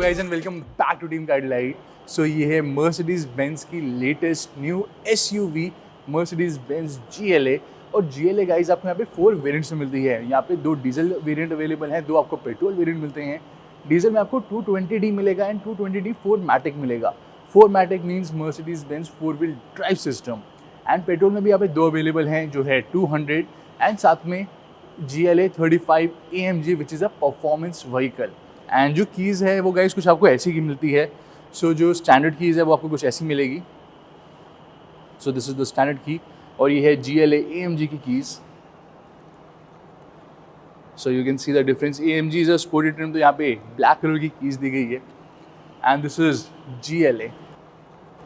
Guys and welcome back to Team Guidelight. So ये है Mercedes Benz की latest new SUV Mercedes Benz GLA। और GLA guys आपको यहाँ पे 4 वेरिएंट्स में मिलती है। यहाँ पे 2 डीजल वेरिएंट अवेलेबल हैं, 2 आपको पेट्रोल वेरिएंट मिलते हैं। डीजल में आपको 220D मिलेगा एंड 220D 4 मैटिक मिलेगा। 4 matic means Mercedes Benz 4 wheel drive system. And petrol में भी यहाँ पे 2 अवेलेबल हैं, जो है 200 एंड साथ में GLA 35 AMG which is a performance vehicle. And जो कीज़ है वो गाइस कुछ आपको ऐसी की मिलती है। सो जो स्टैंडर्ड कीज़ है वो आपको कुछ ऐसी मिलेगी। So this is the standard key और ये है GLA AMG की keys. So you can see the difference. AMG is a sporty trim, तो यहाँ पे ब्लैक कलर की कीज़ दी गई है and this is GLA।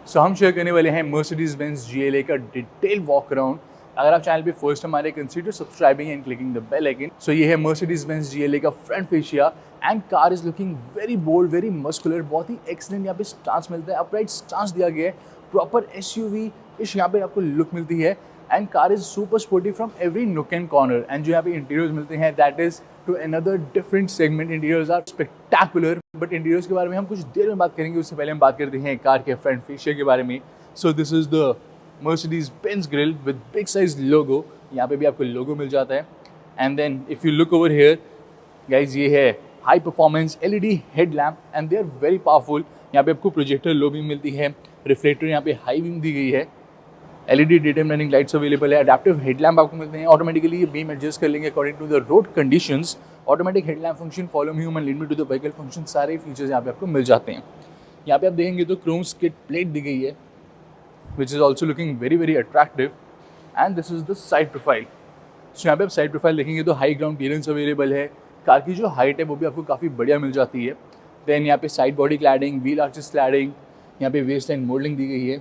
So हम शेयर करने वाले हैं मर्सिडीज बेंज GLA का डिटेल वॉक अराउंड। अगर आप चैनल पे फर्स्ट टाइम आ रहे, consider subscribing and clicking the bell icon. सो ये है मर्सिडीज बेंज GLA का front fascia and car is looking very bold, very muscular, बहुत ही एक्सीलेंट यहाँ पे स्टांस मिलता है, अपराइट स्टांस दिया गया है, प्रॉपर SUV इस यहाँ पे आपको लुक मिलती है। And car is super sporty from every nook and corner. And जो यहाँ पे इंटीरियर्स मिलते हैं that is to another different segment. Interiors are spectacular, but interiors के बारे में हम कुछ देर में बात करेंगे। उससे पहले हम बात करते हैं कार के फ्रंट फेशिया के बारे में। सो this is the Mercedes-Benz grill with big size logo। यहाँ पे भी आपको लोगो मिल जाता है। And then if you look over here guys, ये है high performance LED head lamp and they are very powerful. यहाँ पे आपको प्रोजेक्टर लो बीम मिलती है, रिफ्लेक्टर यहाँ पे हाई बीम दी गई है, LED day time running lights available है, अडेप्टिव हेडलैम्प आपको मिलते हैं। ऑटोमेटिकली ये बीम एडजस्ट कर लेंगे according to the road conditions. Automatic headlamp function, follow me human, lead me to the vehicle function, सारे फीचर्स यहाँ पे आपको मिल जाते हैं। यहाँ पे आप देखेंगे तो क्रोम स्किड प्लेट दी गई है which is also looking very very attractive and this is the side profile। so यहाँ पे आप साइड प्रोफाइल देखेंगे तो हाई ग्राउंड क्लियरेंस अवेलेबल है। कार की जो हाइट है वो भी आपको काफ़ी बढ़िया मिल जाती है। देन यहाँ पे side body cladding, wheel arches cladding, यहाँ पे वेस्ट लाइन मोल्डिंग दी गई है।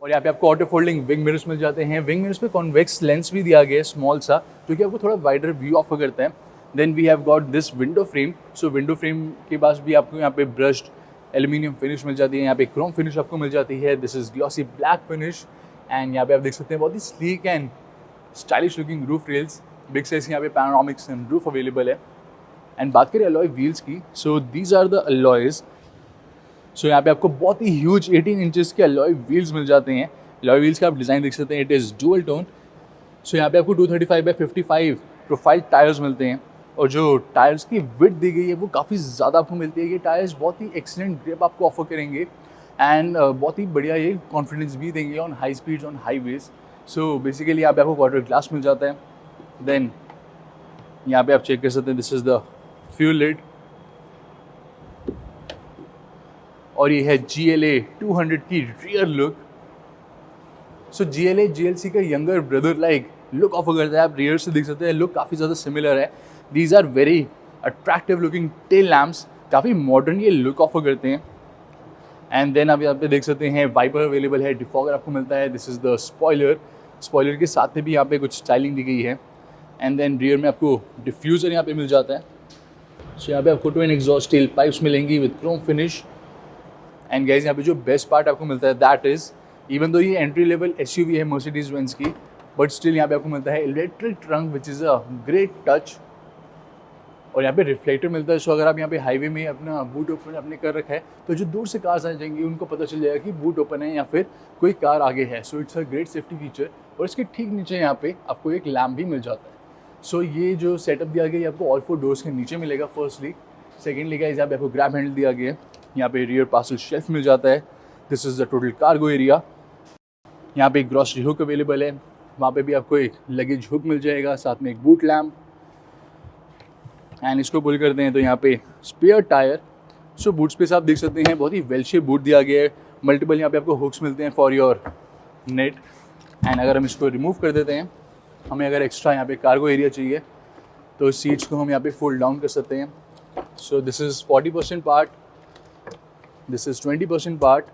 और यहाँ पे आपको ऑटो फोल्डिंग विंग मिरर्स मिल जाते हैं। विंग मिरर्स पे कॉन्वेक्स लेंस भी दिया गया है स्मॉल सा, जो कि आपको थोड़ा वाइडर व्यू ऑफर करता है। Then we have got this window frame. So window frame के पास भी आपको यहाँ पे ब्रश्ड एल्यूमिनियम फिनिश मिल जाती है, यहाँ पे क्रोम फिनिश आपको मिल जाती है। This is glossy black finish and यहाँ पे आप देख सकते हैं बहुत ही sleek and stylish looking roof rails. Big size यहाँ पे पैनोरामिक सनरूफ अवेलेबल है। एंड बात करें अलॉय व्हील्स की, so these are the alloys. So यहाँ पे आपको बहुत ही ह्यूज 18 इंचेस के अलॉय व्हील्स मिल जाते हैं। अलॉय व्हील्स का आप डिज़ाइन देख सकते हैं, इट इज़ डुअल टोन। सो यहाँ पे आपको 235/55 प्रोफाइल टायर्स मिलते हैं और जो टायर्स की विड्थ दी गई है वो काफ़ी ज़्यादा आपको मिलती है। ये टायर्स बहुत ही एक्सीलेंट ग्रिप आपको ऑफर करेंगे एंड बहुत ही बढ़िया ये कॉन्फिडेंस भी देंगे on high speeds, on highways. So basically यहाँ पे आपको क्वार्टर ग्लास मिल जाता है। देन यहाँ पे आप चेक कर सकते हैं, this is the fuel lid और ये है GLA 200 की rear look. So GLA GLC का younger brother like look offer करता है। आप रियर से देख सकते हैं, लुक काफ़ी ज़्यादा सिमिलर है। These are very attractive looking tail lamps, काफ़ी मॉडर्न ये लुक ऑफर करते हैं। एंड देन आप यहाँ पे देख सकते हैं वाइपर अवेलेबल है, डिफॉगर आपको मिलता है। This is the spoiler. Spoiler के साथ में भी यहाँ पे कुछ स्टाइलिंग दी गई है। एंड देन रियर में आपको डिफ्यूज़र यहाँ पे मिल जाता है। सो यहाँ पे आपको ट्विन एग्जॉस्ट टेल पाइप्स मिलेंगी with Chrome finish. And guys यहाँ पे जो बेस्ट पार्ट आपको मिलता है दैट इज़, इवन दो ये एंट्री लेवल SUV है मर्सिडीज बेंज की, बट स्टिल यहाँ पे आपको मिलता है electric trunk which is a great touch. और यहाँ पे रिफ्लेक्टर मिलता है। सो अगर आप यहाँ पे हाईवे में अपना बूट ओपन आपने कर रखा है तो जो दूर से कार्स आ जाएंगी उनको पता चल जाएगा कि बूट ओपन है या फिर कोई कार आगे है। So it's a great safety feature. और इसके ठीक नीचे यहाँ पे आपको एक लैम्प भी मिल जाता है। सो ये जो सेटअप दिया गया है आपको ऑल 4 डोर्स के नीचे मिलेगा फर्स्टली। सेकेंडली गाइस यहाँ पे आपको ग्रैब हैंडल दिया गया है। यहाँ पे रियर पार्सल शेल्फ मिल जाता है। This is the total cargo area. यहाँ पे एक ग्रॉसरी हुक अवेलेबल है, वहाँ पे भी आपको एक लगेज हुक मिल जाएगा, साथ में एक बूट लैम्प। एंड इसको पुल करते हैं तो यहाँ पे स्पेयर टायर। सो बूट स्पेस आप देख सकते हैं, बहुत ही वेल शेप बूट दिया गया है। मल्टीपल यहाँ पे आपको हुक्स मिलते हैं फॉर योर नेट। एंड अगर हम इसको रिमूव कर देते हैं, हमें अगर एक्स्ट्रा यहाँ पे कार्गो एरिया चाहिए तो सीट्स को हम यहाँ पे फोल्ड डाउन कर सकते हैं। So this is 40% part, this is 20% part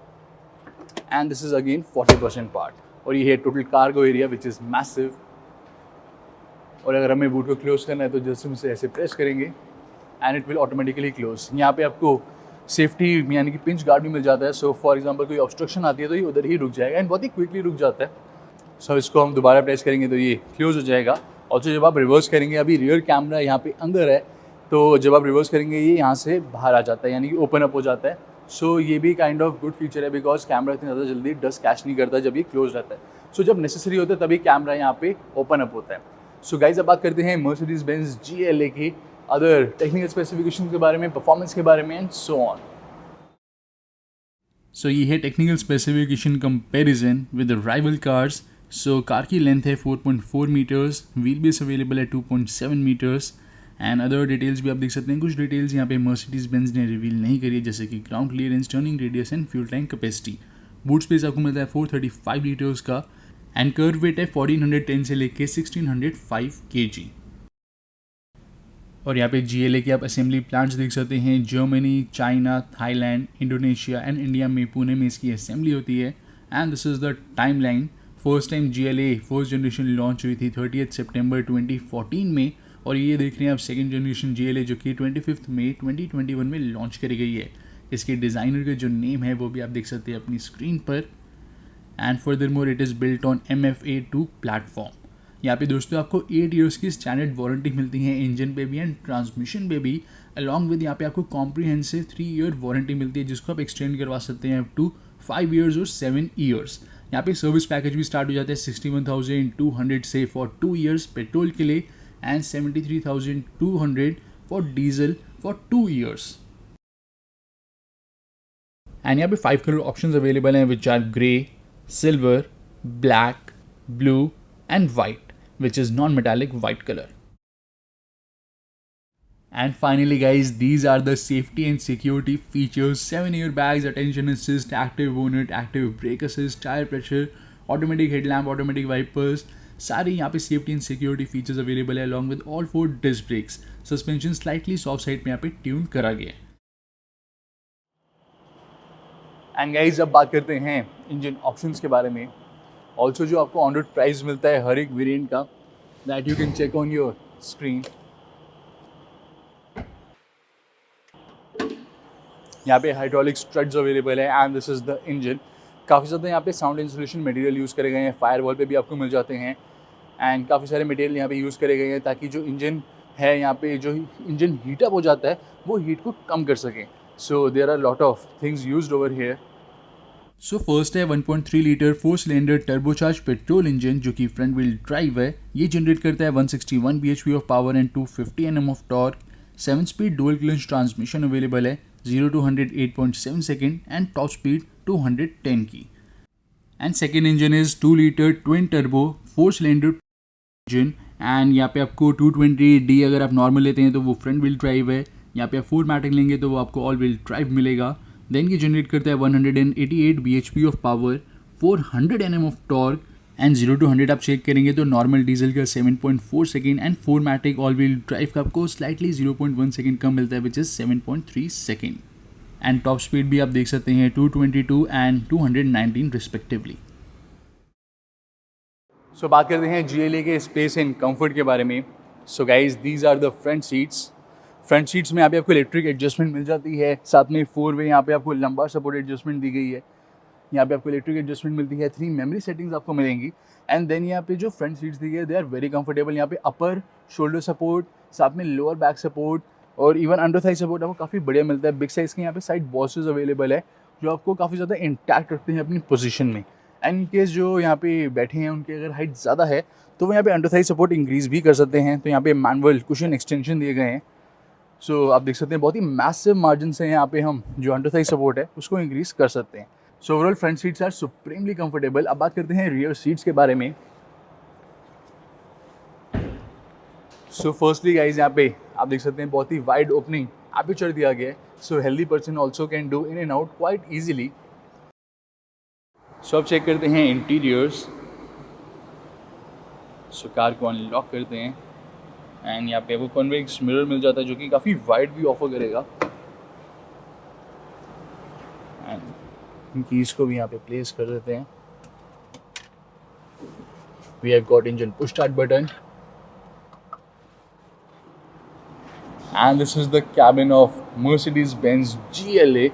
and this is again 40% part. और ये है total cargo area which is massive. और अगर हमें बूट को क्लोज करना है तो जस्ट हम इसे ऐसे प्रेस करेंगे and it will automatically close. यहाँ पे आपको सेफ्टी यानी कि पिंच गार्ड भी मिल जाता है। सो फॉर एग्जांपल कोई ऑब्स्ट्रक्शन आती है तो ये उधर ही रुक जाएगा एंड बहुत ही क्विकली रुक जाता है। सो इसको हम दोबारा प्रेस करेंगे तो ये क्लोज हो जाएगा। और जब आप रिवर्स करेंगे, अभी रियर कैमरा यहाँ पे अंदर है तो जब आप रिवर्स करेंगे ये यहाँ से बाहर आ जाता है, यानी कि ओपन अप हो जाता है। सो ये भी काइंड ऑफ गुड फीचर है, बिकॉज कैमरा इतना ज़्यादा जल्दी डस्ट कैच नहीं करता जब ये क्लोज रहता है। सो जब नेसेसरी होता है तभी कैमरा यहाँ पे ओपन अप होता है। सो गाइज अब बात करते हैं मर्सिडीज बेंज GLA की अदर टेक्निकल स्पेसिफिकेशन के बारे में, परफॉर्मेंस के बारे में एंड सो ऑन। सो ये है technical specification comparison with rival cars. So car की लेंथ है 4.4 मीटर्स, व्हील बेस अवेलेबल है 2.7 मीटर्स एंड अदर डिटेल्स भी आप देख सकते हैं। कुछ डिटेल्स यहाँ पे मर्सिडीज बेंज ने रिवील नहीं करी है, जैसे कि ground clearance, turning radius and fuel tank capacity. Boot space आपको मिलता है 435 लीटर्स का एंड कर्व वेट है 1410 से लेके 1605 kg। और यहाँ पे GLA के आप असेंबली प्लांट्स देख सकते हैं। Germany, China, Thailand, Indonesia and India में, पुणे में इसकी असेंबली होती है। And this is the time line. First time GLA first generation launch हुई थी 30 सितंबर 2014 में, और ये देख रहे हैं आप सेकेंड जनरेशन GLA जो कि 25 मई 2021 में लॉन्च करी गई है। इसके डिज़ाइनर का जो नेम है वो भी आप देख सकते हैं अपनी स्क्रीन पर। And further more it is built on MFA2 platform. यहाँ पे दोस्तों आपको 8 ईयर्स की स्टैंडर्ड वारंटी मिलती है इंजन पे भी एंड ट्रांसमिशन पे भी, अलॉन्ग विद यहाँ पे आपको कॉम्प्रीहेंसिव 3 ईयर वारंटी मिलती है, जिसको आप एक्सटेंड करवा सकते हैं अप टू 5 ईयर्स और 7 ईयर्स। यहाँ पे सर्विस पैकेज भी स्टार्ट हो जाता है 61,200 से फॉर 2 ईयर्स पेट्रोल के लिए and 73,200 for diesel for 2 years. And यहाँ पे 5 कलर ऑप्शंस अवेलेबल हैं, which are grey, silver, black, blue and white, which is non-metallic white color. And finally guys, these are the safety and security features: 7 airbags, attention assist, active bonnet, active brake assist, tire pressure, automatic headlamp, automatic wipers, सारे यहाँ पे safety and security features available है, along with all 4 disc brakes. Suspension slightly soft side में यहाँ पे tune करा गया है। एंड गाइज अब बात करते हैं इंजन ऑप्शंस के बारे में। ऑल्सो जो आपको ऑन रोड प्राइस मिलता है हर एक वेरिएंट का, that you can check on your screen. यहाँ पे हाइड्रोलिक स्ट्रट्स अवेलेबल है and this is the engine. काफ़ी ज़्यादा यहाँ पे साउंड इंसुलेशन मटेरियल यूज़ करे गए हैं, फायर वॉल पे भी आपको मिल जाते हैं एंड काफ़ी सारे मटेरियल यहाँ पे यूज़ करे गए हैं ताकि जो इंजन है, यहाँ पे जो इंजन हीटअप हो जाता है वो हीट को कम कर सकें। So there are lot of things used over here. So first है 1.3 litre 4 cylinder turbocharge petrol engine जो कि फ्रंट व्हील ड्राइव है। ये जनरेट करता है 161 bhp of power and 250 Nm of torque. 7 speed dual clutch transmission available है, 0 to 100 8.7 second and top speed 210 की। And second engine is 2 litre twin turbo 4 cylinder engine and यहाँ पे आपको 220D अगर आप नॉर्मल लेते हैं तो वो फ्रंट व्हील ड्राइव है। यहाँ पे आप 4 मैटिक लेंगे तो वो आपको ऑल व्हील ड्राइव मिलेगा। देन ये जनरेट करता है 188 bhp of power, 400 Nm of torque and 0 to 100 आप चेक करेंगे तो नॉर्मल डीजल का 7.4 second and 4 matic all wheel drive का आपको स्लाइटली 0.1 सेकेंड कम मिलता है, which is 7.3 second. And top speed भी आप देख सकते हैं 222 एंड 219 रिस्पेक्टिवली। सो बात करते हैं GLA के स्पेस एंड कंफर्ट के बारे में। So guys these are the front seats. Front seats में यहाँ पे आपको इलेक्ट्रिक एडजस्टमेंट मिल जाती है, साथ में 4 वे यहाँ पे आपको लंबा सपोर्ट एडजस्टमेंट दी गई है। यहाँ पे आपको इलेक्ट्रिक एडजस्टमेंट मिलती है, 3 मेमोरी सेटिंग्स आपको मिलेंगी एंड देन यहाँ पे जो फ्रंट सीट्स दी गई है दे आर वेरी कंफर्टेबल। यहाँ पे अपर शोल्डर सपोर्ट, साथ में लोअर बैक सपोर्ट और इवन अंडर थाई सपोर्ट आपको काफ़ी बढ़िया मिलता है। बिग साइज़ के यहाँ पे साइड बॉसेस अवेलेबल है जो आपको काफ़ी ज़्यादा इंटैक्ट रखते हैं अपनी पोजीशन में। एंड इन केस जो यहाँ पे बैठे हैं उनकी अगर हाइट ज़्यादा है तो वो यहाँ पे अंडर थाई सपोर्ट इंक्रीज़ भी कर सकते हैं। तो यहाँ पे मैनुअल कुशन एक्सटेंशन दिए गए हैं। सो आप देख सकते हैं बहुत ही मैसिव मार्जिन से यहाँ पे हम जो अंडर थाई सपोर्ट है उसको इंक्रीज़ कर सकते हैं। So overall front seats are supremely comfortable. अब बात करते हैं रियर सीट्स के बारे में। सो फर्स्टली गाइज यहाँ पे आप देख सकते हैं बहुत ही वाइड ओपनिंग एपर्चर दिया गया है, so healthy person also can do in and out quite easily. So अब चेक करते हैं इंटीरियर्स। सो कार को अनलॉक करते हैं एंड यहाँ पे आपको कॉन्वेक्स मिरर मिल जाता है जो कि काफ़ी वाइड भी ऑफर करेगा। एंड कीज को भी यहाँ पे प्लेस कर देते हैं। We have got engine push start button and this is the cabin of Mercedes-Benz GLA।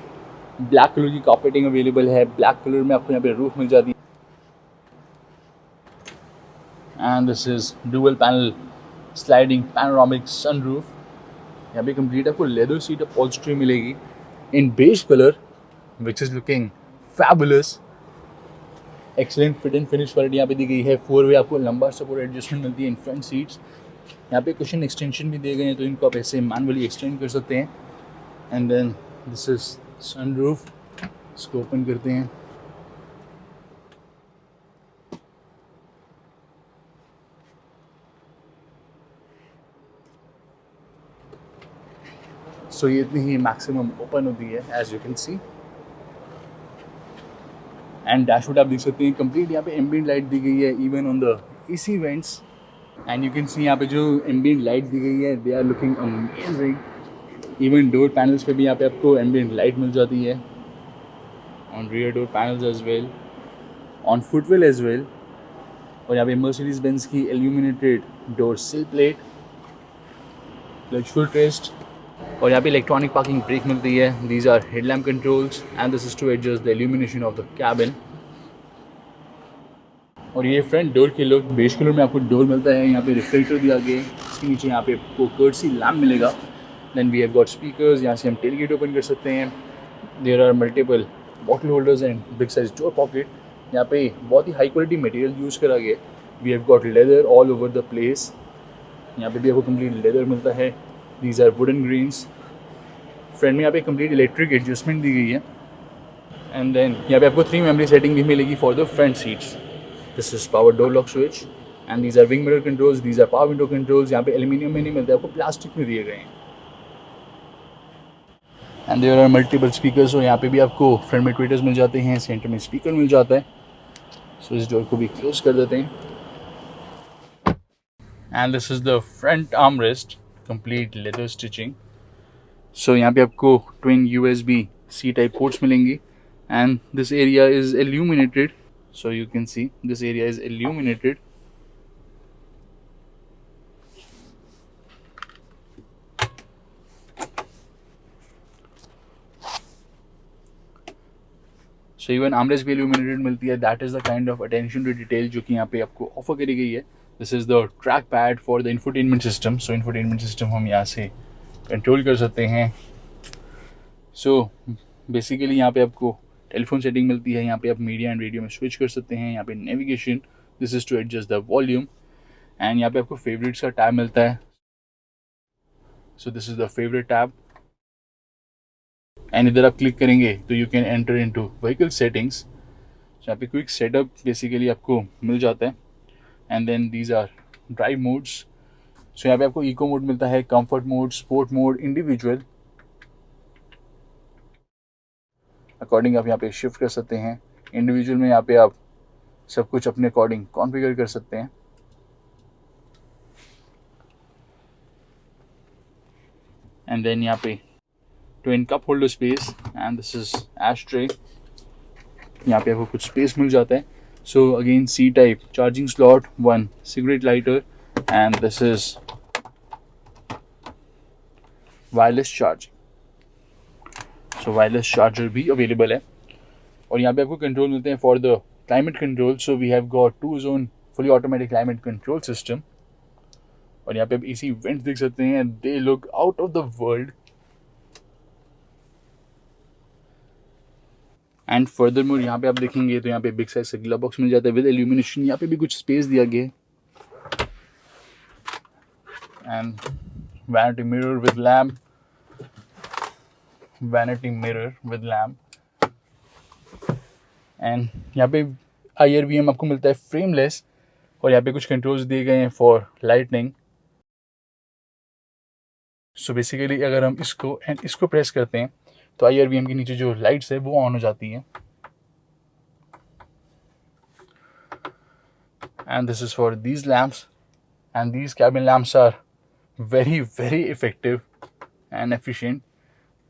Black colour की कॉपरेटिंग अवेलेबल है, ब्लैक कलर में आपको यहाँ पे रूफ मिल जाती है and this is dual panel sliding panoramic sunroof. यहाँ पे कंप्लीट आपको लेदर सीट अपॉल्स्ट्री मिलेगी in beige colour which is looking fabulous. Excellent fit and finish quality यहाँ पे दी गई है। 4-वे आपको लंबा सपोर्ट एडजस्टमेंट मिलती है इन फ्रंट सीट्स। यहाँ पे कुशन एक्सटेंशन भी दिए गए हैं, तो इनको आप ऐसे मैनुअली एक्सटेंड कर सकते हैं। And then this is sunroof, इसको ओपन करते हैं। सो ये इतनी ही मैक्सिमम ओपन होती है as you can see. And dashboard आप देख सकते हैं कंप्लीट यहाँ पे एम्बिएंट लाइट दी गई है even on the AC vents. And you can see यहाँ पे जो एम्बिएंट लाइट दी गई है they are looking amazing. Even door panels पे भी यहाँ पे आपको एम्बिएंट लाइट मिल जाती है on rear door panels as well, on footwell as well. और यहाँ पे मर्सिडीज बेंज की illuminated door sill plate, luxury taste. और यहाँ पे इलेक्ट्रॉनिक पार्किंग ब्रेक मिलती है। These are headlamp controls and this is to adjust the illumination of the cabin. और ये फ्रंट डोर के लुक बेज कलर में आपको डोर मिलता है। यहाँ पे रिफ्लेक्टर दिया गया है, इसके नीचे यहाँ पे आपको कर्टसी लैम्प मिलेगा। Then we have got speakers, यहाँ से हम टेल गेट ओपन कर सकते हैं। There are multiple bottle holders and big size door pocket. यहाँ पे बहुत ही हाई क्वालिटी मटेरियल यूज़ करा गया। We have got leather all over the place. यहाँ पे भी आपको कंप्लीट लेदर मिलता है। These are wooden grains. Front में यहाँ पे कंप्लीट इलेक्ट्रिक एडजस्टमेंट दी गई है। एंड देन यहाँ पे आपको 3 मेमोरी सेटिंग भी मिलेगी for the front seats. This is power door lock switch and these are wing mirror controls, these are power window controls. यहाँ पे एल्यूमिनियम में नहीं मिलते, आपको प्लास्टिक में दिए गए हैं। And there are multiple speakers. और यहाँ पे भी आपको फ्रंट में ट्विटर्स मिल जाते हैं, सेंटर में स्पीकर मिल जाता है। सो इस डोर को भी क्लोज कर देते हैं। And this is the front arm rest, complete leather stitching. So यहाँ पे आपको ट्विन USB-C टाइप पोर्ट्स मिलेंगी and this area is illuminated. So you can see this area is illuminated. So even armrest भी illuminated मिलती है. That is the kind of attention to detail जो कि यहाँ पे आपको ऑफर करी गई है. This is the track pad for the infotainment system. So infotainment system हम यहाँ से कंट्रोल कर सकते हैं. So basically यहाँ पे आपको टेलीफोन सेटिंग मिलती है। यहाँ पे आप मीडिया एंड रेडियो में स्विच कर सकते हैं। यहाँ पे navigation, this is to adjust the volume. And यहाँ पे आपको फेवरेट्स का टैब मिलता है। So this is the favourite tab. And इधर आप क्लिक करेंगे तो you can enter into vehicle settings. यहाँ पे क्विक सेटअप बेसिकली आपको मिल जाता है। And then these are drive modes. So यहाँ पे आपको इको मोड मिलता है, comfort mode, sport mode, individual. According आप यहाँ पे शिफ्ट कर सकते हैं। इंडिविजुअल में यहाँ पे आप सब कुछ अपने अकॉर्डिंग कॉन्फ़िगर कर सकते हैं। एंड देन यहाँ पे twin cup holder space and this is ash tray. यहाँ पे आपको कुछ स्पेस मिल जाता है। So again C type charging slot, 1 cigarette lighter and this is wireless charging. So wireless charger भी अवेलेबल है। और यहाँ पे आपको कंट्रोल मिलते हैं for the climate control. So we have got 2 zone fully automatic climate control system. और यहाँ पे आप AC वेंट्स देख सकते हैं, they look out of the world. And further more यहाँ पे आप देखेंगे तो यहाँ पे बिग साइज ग्लव बॉक्स मिल जाता है विद इल्यूमिनेशन। यहाँ पे भी कुछ स्पेस दिया गया है। And vanity mirror with lamp, vanity mirror with lamp. And यहाँ पे IRVM आपको मिलता है फ्रेमलेस। और यहाँ पे कुछ कंट्रोल्स दिए गए हैं फॉर लाइटनिंग। सो बेसिकली अगर हम इसको एंड इसको प्रेस करते हैं तो IRVM के नीचे जो लाइट्स है वो ऑन हो जाती हैं। And this is for these lamps and these cabin lamps are very very effective and efficient.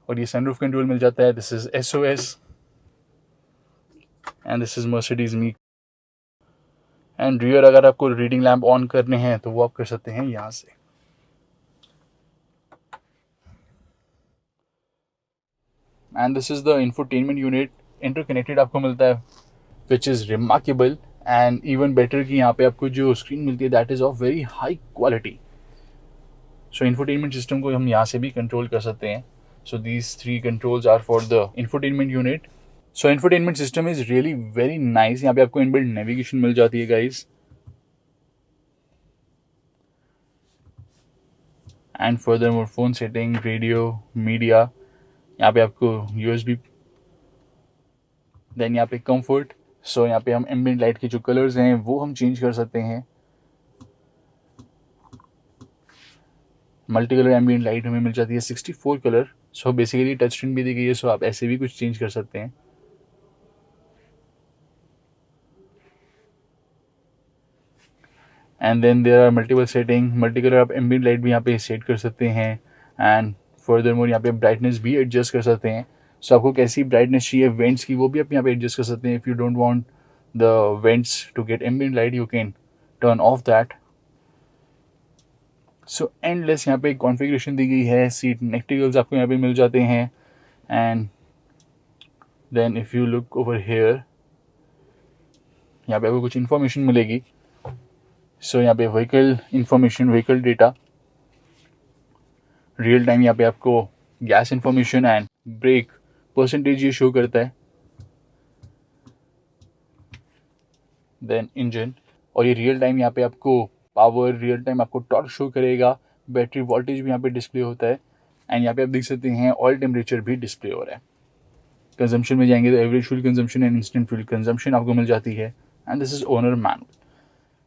और ये सनरूफ कंट्रोल मिल जाता है। This is SOS and this is Mercedes me. And rear अगर आपको रीडिंग लैम्प ऑन करने हैं तो वो आप कर सकते हैं यहाँ से। And this is the infotainment unit, interconnected आपको मिलता है which is remarkable. And even better कि यहाँ पे आपको जो स्क्रीन मिलती है that is of very high quality. So infotainment system को हम यहाँ से भी कंट्रोल कर सकते हैं. So these 3 controls are for the infotainment unit. So infotainment system is really very nice. यहाँ पे आपको इनबिल्ट नेविगेशन मिल जाती है guys. And further more phone setting, radio, media. यहाँ पे आपको USB. देन यहाँ पे कंफर्ट. सो यहाँ पे हम एम्बिएंट लाइट के जो कलर्स हैं वो हम चेंज कर सकते हैं. मल्टी कलर एम्बिएंट लाइट हमें मिल जाती है 64 colour. So basically touch screen भी दी गई है, सो आप ऐसे भी कुछ चेंज कर सकते हैं. And then there are multiple setting. Multi colour आप एम्बिएंट लाइट भी यहाँ पे सेट कर सकते हैं. एंड फर्दर मोर यहाँ पे ब्राइटनेस भी एडजस्ट कर सकते हैं. सो आपको कैसी ब्राइटनेस चाहिए वेंट्स की वो भी आप यहाँ पे एडजस्ट कर सकते हैं. If you don't want the vents to get ambient light you can turn off that. So endless यहाँ पे कॉन्फ़िगरेशन दी गई है. सीट नेक्टिकल्स आपको यहाँ पे मिल जाते हैं. And then if you look over here, यहाँ पे आपको कुछ इन्फॉर्मेशन मिलेगी. सो यहाँ पे vehicle information, vehicle data, real time यहाँ पे आपको gas information and brake percentage ये शो करता है. देन इंजन, और ये रियल टाइम यहाँ पे आपको पावर, रियल टाइम आपको टॉर्क शो करेगा. बैटरी वोल्टेज भी यहाँ पे डिस्प्ले होता है. एंड यहाँ पे आप देख सकते हैं ऑयल टेम्परेचर भी डिस्प्ले हो रहा है. कंजम्पशन में जाएंगे तो average fuel consumption and instant fuel consumption आपको मिल जाती है. And this is owner manual.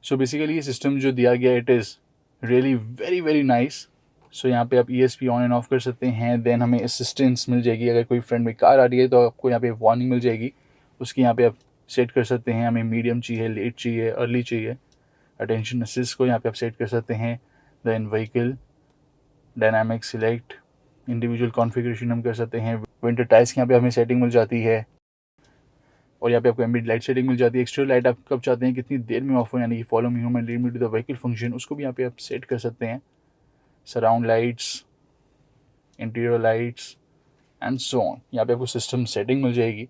So basically ये सिस्टम जो दिया गया it is really very very nice. So यहाँ पे आप ESP ऑन एंड ऑफ कर सकते हैं. देन हमें असिस्टेंस मिल जाएगी. अगर कोई फ्रेंड में कार आ रही है तो आपको यहाँ पे वार्निंग मिल जाएगी. उसकी यहाँ पे आप सेट कर सकते हैं. हमें मीडियम चाहिए, लेट चाहिए, अर्ली चाहिए. अटेंशन असिस्ट को यहाँ पे आप सेट कर सकते हैं. Then vehicle dynamic select, individual configuration हम कर सकते हैं. विंटर टायर्स की यहाँ पे हमें सेटिंग मिल जाती है. और यहाँ पे आपको एम्बिएंट लाइट सेटिंग मिल जाती है. एक्सट्रा लाइट आप कब चाहते हैं कितनी देर में ऑफ हो, यानी कि follow me home and lead me to the vehicle function, उसको भी यहाँ पे आप सेट कर सकते हैं. Surround lights, interior lights and so on. यहाँ पे आपको सिस्टम सेटिंग मिल जाएगी.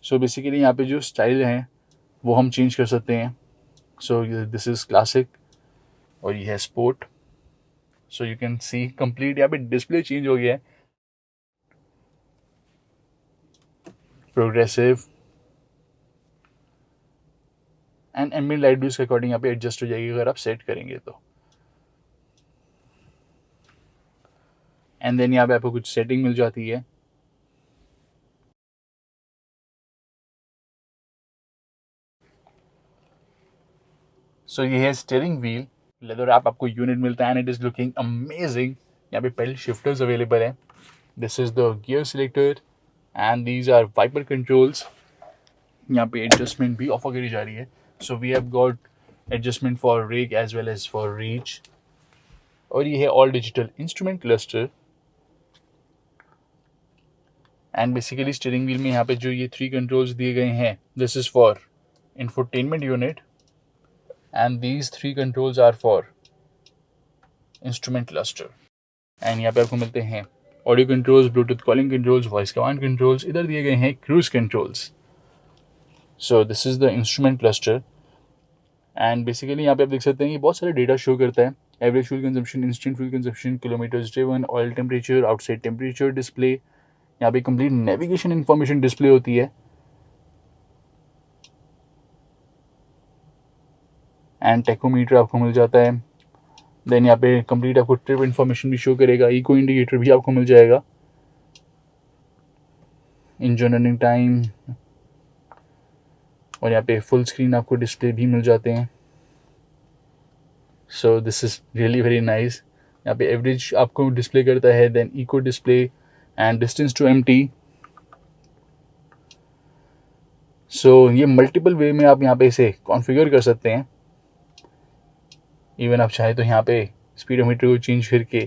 सो बेसिकली यहाँ पे जो स्टाइल हैं वो हम चेंज कर सकते हैं. सो दिस इज़ क्लासिक और ये है sport. So you can C complete यहाँ पे डिस्प्ले चेंज हो गया है. प्रोग्रेसिव एंड एम्बिएंट लाइट भी उसके अकॉर्डिंग यहाँ पे एडजस्ट हो जाएगी अगर आप सेट करेंगे तो. एंड देन यहाँ पे आपको कुछ सेटिंग मिल जाती है. सो ये है स्टीयरिंग व्हील. लेदर रैप आपको यूनिट मिलता है and it is looking amazing. यहाँ पे पेडल शिफ्टर्स अवेलेबल हैं. This is the gear selector and these are wiper controls. यहाँ पे एडजस्टमेंट भी ऑफर करी जा रही है. So we have got adjustment for rake as well as for reach. और ये है all digital instrument cluster. And basically steering wheel में यहाँ पे जो ये 3 कंट्रोल्स दिए गए हैं, this is for infotainment unit and these 3 controls are for instrument cluster. And यहाँ पे आपको मिलते हैं audio controls, Bluetooth calling controls, voice command controls. इधर दिए गए हैं cruise controls. So this is the instrument cluster. And basically यहाँ पे आप देख सकते हैं कि बहुत सारे डेटा शो करता है. Average fuel consumption, instant fuel consumption, kilometres driven, oil temperature, outside temperature display. यहाँ पे कंप्लीट नेविगेशन इन्फॉर्मेशन डिस्प्ले होती है. एंड टेकोमीटर आपको मिल जाता है. देन यहाँ पे कंप्लीट आपको ट्रिप इन्फॉर्मेशन भी शो करेगा. इको इंडिकेटर भी आपको मिल जाएगा. इंजन रनिंग टाइम, और यहाँ पे फुल स्क्रीन आपको डिस्प्ले भी मिल जाते हैं. So this is really very nice. यहाँ पे एवरेज आपको डिस्प्ले करता है. Then eco display and distance to empty. So ये मल्टीपल वे में आप यहाँ पे इसे कॉन्फ़िगर कर सकते हैं. इवन आप चाहे तो यहाँ पे स्पीडोमीटर को चेंज करके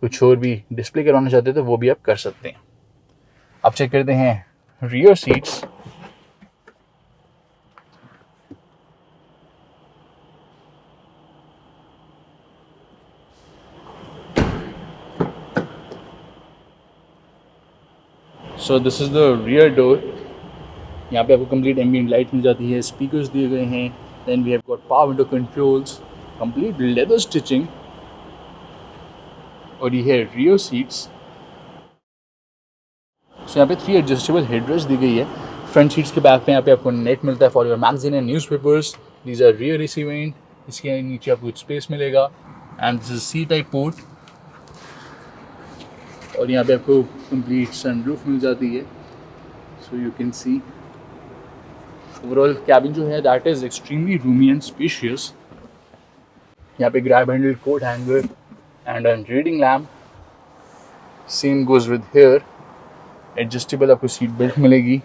कुछ और भी डिस्प्ले करवाना चाहते हैं तो वो भी आप कर सकते हैं. आप चेक करते हैं rear seats. So this is the rear door. यहाँ पे आपको कंप्लीट एम्बिएंट लाइट मिल जाती है. स्पीकर्स दिए गए हैं. Then we have got power window controls, complete leather stitching. और ये है रियर सीट्स। सो यहाँ पे 3 एडजस्टेबल हेडरेस्ट दी गई है। फ्रंट सीट्स के बैक पे यहाँ पे आपको नेट मिलता है for your magazine and newspapers. These are rear receiving. इसके नीचे आपको कुछ स्पेस मिलेगा and this is C type port. और यहाँ पे आपको कंप्लीट सनरूफ मिल जाती है, so you can see overall cabin जो है that is extremely roomy and spacious. यहाँ पे grab handle coat hanger and an reading lamp. Same goes with here. Adjustable आपको सीट बेल्ट मिलेगी।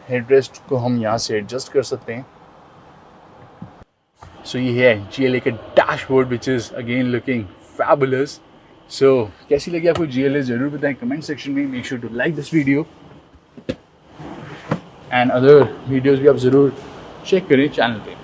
हेडरेस्ट को हम यहाँ से एडजस्ट कर सकते हैं। सो ये है GLA का dashboard which is again looking fabulous. So कैसी लगी आपको GLA ज़रूर बताएं कमेंट सेक्शन में। Make sure to like this video and other videos भी आप ज़रूर चेक करें चैनल पे।